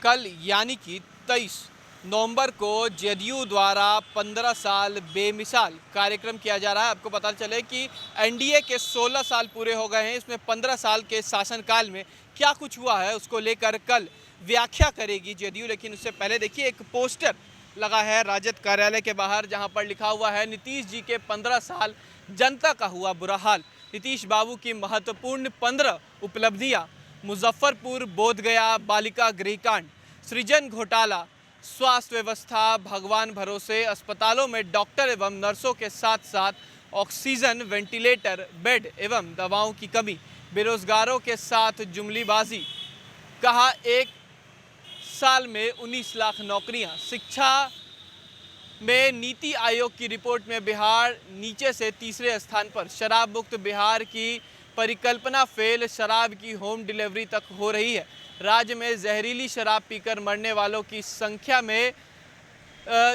कल यानी कि 23 नवंबर को जेडीयू द्वारा 15 साल बेमिसाल कार्यक्रम किया जा रहा है। आपको पता चले कि एनडीए के 16 साल पूरे हो गए हैं, इसमें 15 साल के शासनकाल में क्या कुछ हुआ है उसको लेकर कल व्याख्या करेगी जेडीयू। लेकिन उससे पहले देखिए, एक पोस्टर लगा है राजद कार्यालय के बाहर, जहां पर लिखा हुआ है नीतीश जी के 15 साल, जनता का हुआ बुरा हाल। नीतीश बाबू की महत्वपूर्ण 15 उपलब्धियां: मुजफ्फरपुर बोधगया बालिका गृहकांड, सृजन घोटाला, स्वास्थ्य व्यवस्था भगवान भरोसे, अस्पतालों में डॉक्टर एवं नर्सों के साथ साथ ऑक्सीजन, वेंटिलेटर, बेड एवं दवाओं की कमी, बेरोजगारों के साथ जुमलीबाजी, कहा एक साल में 19 लाख नौकरियां, शिक्षा में नीति आयोग की रिपोर्ट में बिहार नीचे से तीसरे स्थान पर, शराब मुक्त बिहार की परिकल्पना फेल, शराब की होम डिलीवरी तक हो रही है, राज्य में जहरीली शराब पीकर मरने वालों की संख्या में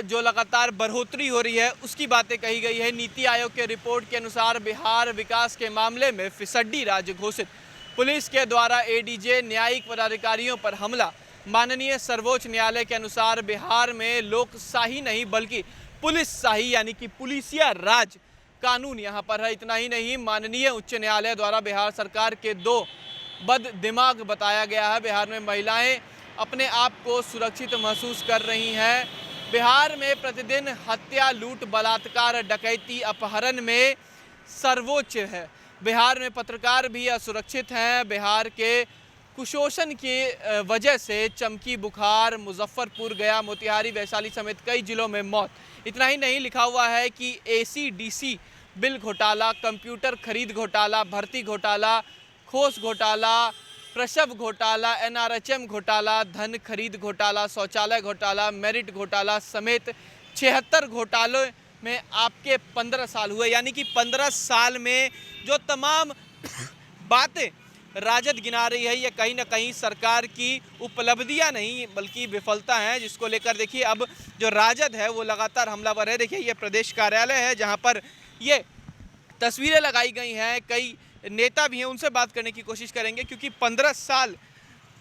जो लगातार बढ़ोतरी हो रही है उसकी बातें कही गई है। नीति आयोग के रिपोर्ट के अनुसार बिहार विकास के मामले में फिसड्डी राज्य घोषित, पुलिस के द्वारा एडीजे न्यायिक पदाधिकारियों पर हमला, माननीय सर्वोच्च न्यायालय के अनुसार बिहार में लोकशाही नहीं बल्कि पुलिस शाही यानी कि पुलिसिया राज कानून यहाँ पर है। इतना ही नहीं, माननीय उच्च न्यायालय द्वारा बिहार सरकार के 2 बद दिमाग बताया गया है। बिहार में महिलाएं अपने आप को सुरक्षित महसूस कर रही हैं। बिहार में प्रतिदिन हत्या, लूट, बलात्कार, डकैती, अपहरण में सर्वोच्च है। बिहार में पत्रकार भी असुरक्षित हैं। बिहार के कुपोषण की वजह से चमकी बुखार, मुजफ्फरपुर, गया, मोतिहारी, वैशाली समेत कई जिलों में मौत। इतना ही नहीं, लिखा हुआ है कि एसीडीसी बिल घोटाला, कंप्यूटर खरीद घोटाला, भर्ती घोटाला, खोस घोटाला, प्रसव घोटाला, एनआरएचएम घोटाला, धन खरीद घोटाला, शौचालय घोटाला, मेरिट घोटाला समेत 76 घोटालों में आपके 15 साल हुए। यानी कि 15 साल में जो तमाम बातें राजद गिना रही है, ये कहीं ना कहीं सरकार की उपलब्धियां नहीं बल्कि विफलता हैं, जिसको लेकर देखिए अब जो राजद है वो लगातार हमलावर है। देखिए, ये प्रदेश कार्यालय है जहां पर ये तस्वीरें लगाई गई हैं, कई नेता भी हैं, उनसे बात करने की कोशिश करेंगे क्योंकि 15 साल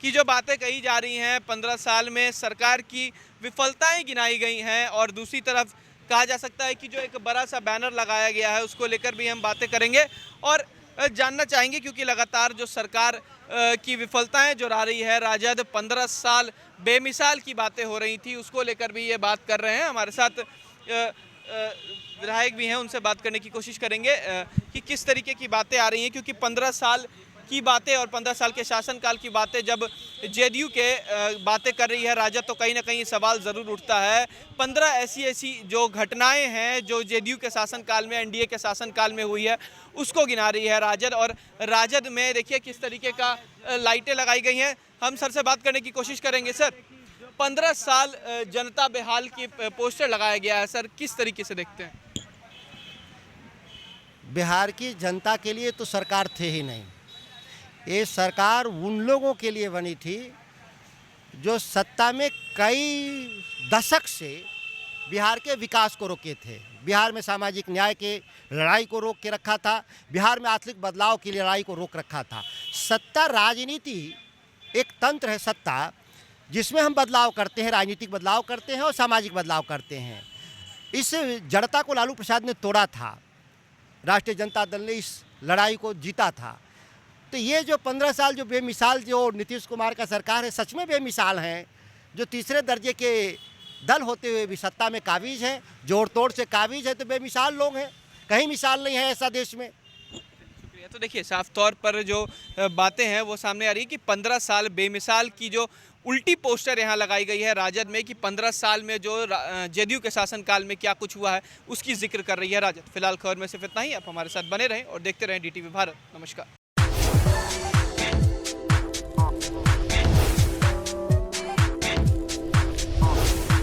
की जो बातें कही जा रही हैं, 15 साल में सरकार की विफलताएं गिनाई गई हैं। और दूसरी तरफ कहा जा सकता है कि जो एक बड़ा सा बैनर लगाया गया है उसको लेकर भी हम बातें करेंगे और जानना चाहेंगे, क्योंकि लगातार जो सरकार की विफलताएं जो आ रही है, राजद 15 साल बेमिसाल की बातें हो रही थी, उसको लेकर भी ये बात कर रहे हैं। हमारे साथ विधायक भी हैं, उनसे बात करने की कोशिश करेंगे कि किस तरीके की बातें आ रही हैं, क्योंकि 15 साल की बातें और 15 साल के शासनकाल की बातें जब जेडीयू के बातें कर रही है राजद, तो कहीं ना कहीं सवाल ज़रूर उठता है। 15 ऐसी जो घटनाएं हैं जो जेडीयू के शासनकाल में, एनडीए के शासनकाल में हुई है, उसको गिना रही है राजद। और राजद में देखिए किस तरीके का लाइटें लगाई गई हैं। हम सर से बात करने की कोशिश करेंगे। सर, 15 साल जनता बेहाल की पोस्टर लगाया गया है, सर किस तरीके से देखते हैं? बिहार की जनता के लिए तो सरकार थे ही नहीं। ये सरकार उन लोगों के लिए बनी थी जो सत्ता में कई दशक से बिहार के विकास को रोके थे, बिहार में सामाजिक न्याय के लड़ाई को रोक के रखा था, बिहार में आर्थिक बदलाव की लड़ाई को रोक रखा था। सत्ता राजनीति एक तंत्र है, सत्ता जिसमें हम बदलाव करते हैं, राजनीतिक बदलाव करते हैं और सामाजिक बदलाव करते हैं। इस जड़ता को लालू प्रसाद ने तोड़ा था, राष्ट्रीय जनता दल ने इस लड़ाई को जीता था। तो ये जो 15 साल जो बेमिसाल जो नीतीश कुमार का सरकार है, सच में बेमिसाल हैं। जो तीसरे दर्जे के दल होते हुए भी सत्ता में काबिज हैं, जोड़ तोड़ से काबिज है, तो बेमिसाल लोग हैं। कहीं मिसाल नहीं है ऐसा देश में। शुक्रिया। तो देखिए, साफ तौर पर जो बातें हैं वो सामने आ रही है कि 15 साल बेमिसाल की जो उल्टी पोस्टर यहाँ लगाई गई है राजद में कि 15 साल में जो जेडीयू के शासनकाल में क्या कुछ हुआ है उसकी जिक्र कर रही है राजद। फिलहाल खबर में सिर्फ इतना ही। आप हमारे साथ बने रहें और देखते रहें डीटीवी भारत। नमस्कार।